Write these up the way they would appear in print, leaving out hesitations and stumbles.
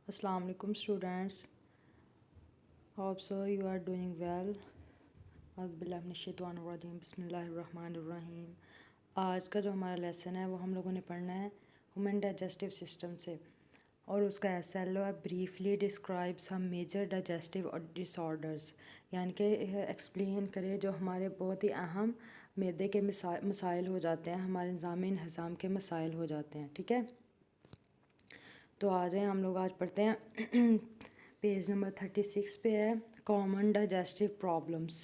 Assalamu alaikum students. Hope so you are doing well. Auzuबिल्लाहिमिनश्शैतानिर्रजीम बिस्मिल्लाहिर्रहमानिर्रहीम। आज का जो हमारा लेसन है वो हम लोगों ने पढ़ना है ह्यूमन डाइजेस्टिव सिस्टम से, और उसका एसएलओ है briefly describe some major digestive disorders, यानी कि एक्सप्लेन करे जो हमारे बहुत ही अहम मैदे के मसाइल हो जाते हैं, हमारे निज़ाम हज़ाम के मसाइल हो जाते हैं। ठीक है, तो आ जाए हम लोग आज पढ़ते हैं। पेज नंबर 36 पे है कॉमन डाइजेस्टिव प्रॉब्लम्स,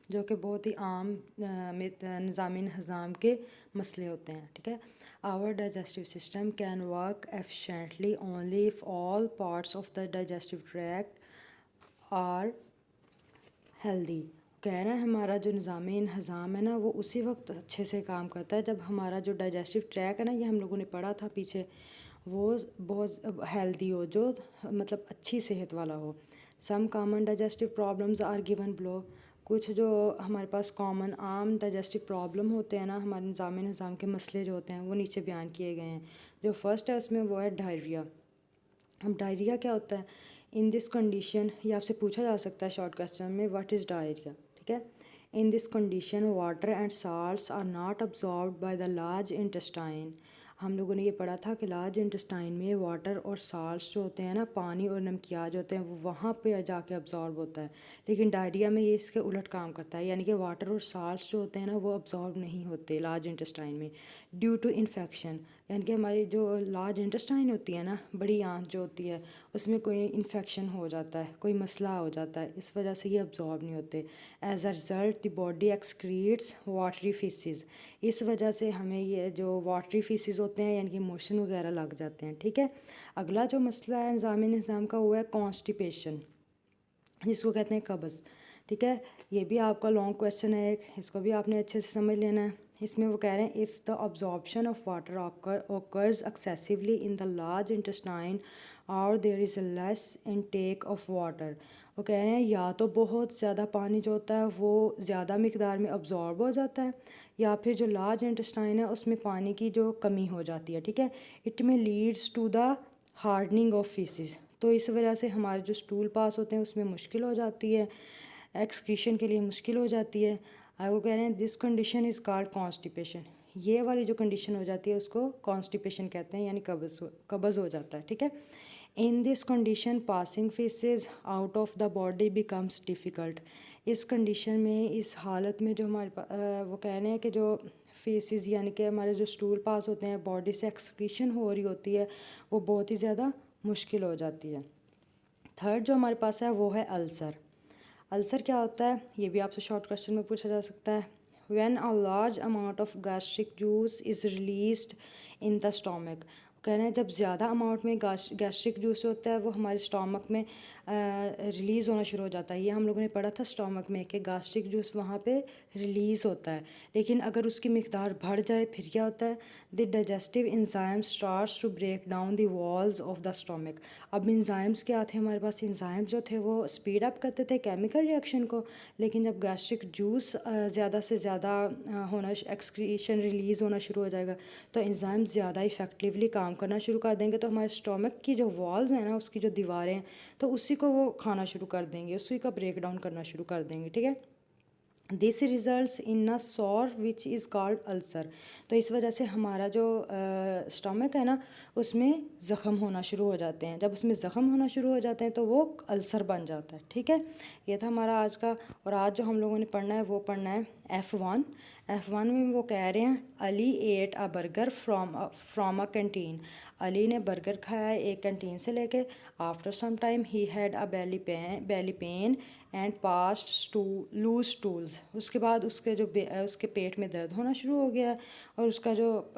जो कि बहुत ही आम निज़ामी हज़ाम के मसले होते हैं। ठीक है, our digestive system can work efficiently only if all parts of the digestive tract are healthy. कह रहे हैं हमारा जो निज़ामी हज़ाम है ना वो उसी वक्त अच्छे से काम करता है जब हमारा जो डाइजेस्टिव ट्रैक है ना, ये हम लोगों ने पढ़ा था पीछे, वो बहुत हेल्दी हो, जो मतलब अच्छी सेहत वाला हो। Some common digestive problems are given below. कुछ जो हमारे पास कॉमन आम डाइजेस्टिव प्रॉब्लम होते हैं ना, हमारे निज़ामी निज़ाम के मसले जो होते हैं वो नीचे बयान किए गए हैं। जो फर्स्ट है उसमें वो है डायरिया। अब डायरिया क्या होता है? इन दिस कंडीशन, ये आपसे पूछा जा सकता है शॉर्ट क्वेश्चन में, व्हाट इज़ डायरिया। ठीक है, in this condition water and salts are not absorbed by the large intestine. हम लोगों ने ये पढ़ा था कि लार्ज इंटेस्टाइन में वाटर और साल्ट्स जो होते हैं ना, पानी और नमकियाज होते हैं, वो वहाँ पे जाके अब्जॉर्ब होता है। लेकिन डायरिया में ये इसके उलट काम करता है, यानी कि वाटर और साल्ट्स जो होते हैं ना वो अब्जॉर्ब नहीं होते लार्ज इंटेस्टाइन में, ड्यू टू इन्फेक्शन। यानी कि हमारी जो लार्ज इंटेस्टाइन होती है ना, बड़ी आंत जो होती है, उसमें कोई इन्फेक्शन हो जाता है, कोई मसला हो जाता है, इस वजह से ये अब्जॉर्ब नहीं होते। As a result the body excretes watery faeces. इस वजह से हमें ये जो वाटरी फीसिस होते हैं, यानी कि मोशन वगैरह लग जाते हैं। ठीक है, अगला जो मसला है निज़ामी निज़ाम का वो है कॉन्स्टिपेशन, जिसको कहते हैं कब्ज़। ठीक है, ये भी आपका लॉन्ग क्वेश्चन है एक, इसको भी आपने अच्छे से समझ लेना है। इसमें वो कह रहे हैं if the absorption of water occurs excessively in the large intestine और there is less intake of water. वो कह रहे हैं या तो बहुत ज़्यादा पानी जो होता है वो ज़्यादा मकदार में अब्जॉर्ब हो जाता है, या फिर जो लार्ज इंटेस्टाइन है उसमें पानी की जो कमी हो जाती है। ठीक है, इट में leads to the hardening of faeces. तो इस वजह से हमारे जो स्टूल पास होते हैं उसमें मुश्किल हो जाती है, एक्सक्रीशन के लिए मुश्किल हो जाती है। आगे वो कह रहे हैं this condition is called constipation. ये वाली जो कंडीशन हो जाती है उसको कॉन्स्टिपेशन कहते हैं, यानी कब्ज़ हो जाता है। ठीक है, in this condition passing faeces out of the body becomes difficult. इस कंडीशन में, इस हालत में जो हमारे वो कह रहे हैं कि जो फेसिस यानी कि हमारे जो स्टूल पास होते हैं, बॉडी से एक्सक्रीशन हो रही होती है, वो बहुत ही ज़्यादा मुश्किल हो जाती है। थर्ड जो हमारे पास है वो है अल्सर। अल्सर क्या होता है ये भी आपसे शॉर्ट क्वेश्चन में पूछा जा सकता है। When a large amount of gastric juice is released in the stomach. कह रहे हैं जब ज़्यादा अमाउंट में गैस्ट्रिक जूस होता है वो हमारे स्टोमक में रिलीज़ होना शुरू हो जाता है। ये हम लोगों ने पढ़ा था स्टोमक में कि गैस्ट्रिक जूस वहाँ पे रिलीज़ होता है। लेकिन अगर उसकी मिकदार बढ़ जाए फिर क्या होता है? The digestive enzyme starts to break down the walls of the stomach. अब इंजाइम्स क्या थे हमारे पास? इंजाइम्स जो थे वो स्पीड अप करते थे केमिकल रिएक्शन को, लेकिन जब गैस्ट्रिक जूस ज़्यादा से ज़्यादा होना, एक्सक्रीशन रिलीज़ होना शुरू हो जाएगा, तो इंजाइम ज़्यादा इफ़ेक्टिवली काम करना शुरू कर देंगे, तो हमारे स्टोमक की जो वॉल्स हैं ना, उसकी जो दीवारें हैं, तो उसी को वो खाना शुरू कर देंगे, उसी का ब्रेक डाउन करना शुरू कर देंगे। ठीक है, this results in a sore which is called ulcer. तो इस वजह से हमारा जो स्टमक है ना, उसमें ज़ख़म होना शुरू हो जाते हैं। जब उसमें ज़ख़म होना शुरू हो जाते हैं तो वो अल्सर बन जाता है। ठीक है, ये था हमारा आज का। और आज जो हम लोगों ने पढ़ना है वो पढ़ना है F1। F1 में वो कह रहे हैं Ali ate a burger from a canteen. Ali ने बर्गर खाया एक कैंटीन से लेके। After some time he had a belly pain and passed loose stools. उसके बाद उसके जो उसके पेट में दर्द होना शुरू हो गया, और उसका जो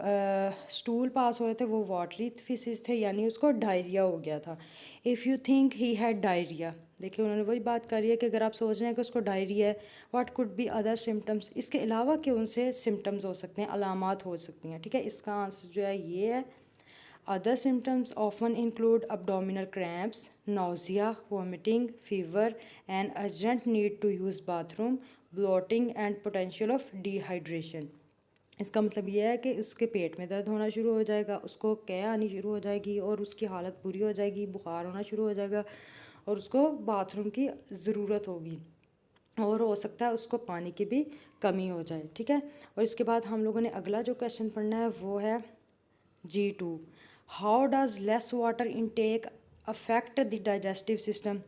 स्टूल पास हो रहे थे वो वाटरी फिसिस थे, यानी उसको डायरिया हो गया था। If you think he had diarrhoea, देखिए उन्होंने वही बात करी है कि अगर आप सोच रहे हैं कि उसको डायरिया है, what could be other symptoms, इसके अलावा कौन से सिम्टम्स हो सकते हैं, अलामात हो सकती हैं। ठीक है, इसका आंसर जो है ये है। Other symptoms often include abdominal cramps, nausea, vomiting, fever, and urgent need to use bathroom, bloating, and potential of dehydration. इसका मतलब ये है कि उसके पेट में दर्द होना शुरू हो जाएगा, उसको कै आनी शुरू हो जाएगी और उसकी हालत बुरी हो जाएगी, बुखार होना शुरू हो जाएगा और उसको बाथरूम की ज़रूरत होगी और हो सकता है उसको पानी की भी कमी हो जाए। ठीक है, और इसके बाद हम लोगों ने अगला जो क्वेश्चन पढ़ना है वो है G2। How does less water intake affect the digestive system.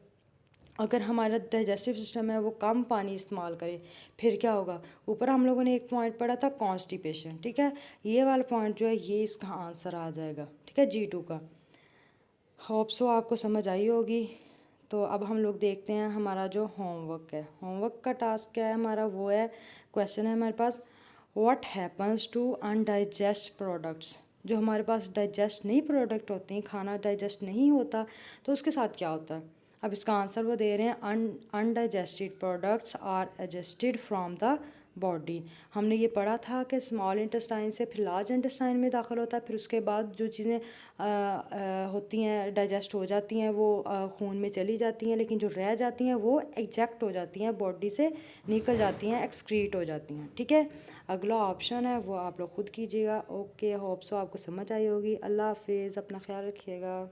अगर हमारा डाइजेस्टिव सिस्टम है वो कम पानी इस्तेमाल करे फिर क्या होगा। ऊपर हम लोगों ने एक पॉइंट पढ़ा था कॉन्स्टिपेशन। ठीक है, ये वाला पॉइंट जो है ये इसका आंसर आ जाएगा। ठीक है, G2 का। होप सो आपको समझ आई होगी। तो अब हम लोग देखते हैं हमारा जो होमवर्क है। होमवर्क का टास्क क्या है हमारा, वो है क्वेश्चन है हमारे पास, what happens to undigest products. जो हमारे पास डाइजेस्ट नहीं प्रोडक्ट होते हैं, खाना डाइजेस्ट नहीं होता तो उसके साथ क्या होता है। अब इसका आंसर वो दे रहे हैं, undigested products are egested from the body. हमने ये पढ़ा था कि स्मॉल इंटेस्टाइन से फिर लार्ज इंटेस्टाइन में दाखिल होता है, फिर उसके बाद जो चीज़ें होती हैं डाइजेस्ट हो जाती हैं वो खून में चली जाती हैं, लेकिन जो रह जाती हैं वो एग्जैक्ट हो जाती हैं, बॉडी से निकल जाती हैं, एक्सक्रीट हो जाती हैं। ठीक है, अगला ऑप्शन है वो आप लोग खुद कीजिएगा। ओके, होप सो आपको समझ आई होगी। अल्लाह हाफिज़, अपना ख्याल रखिएगा।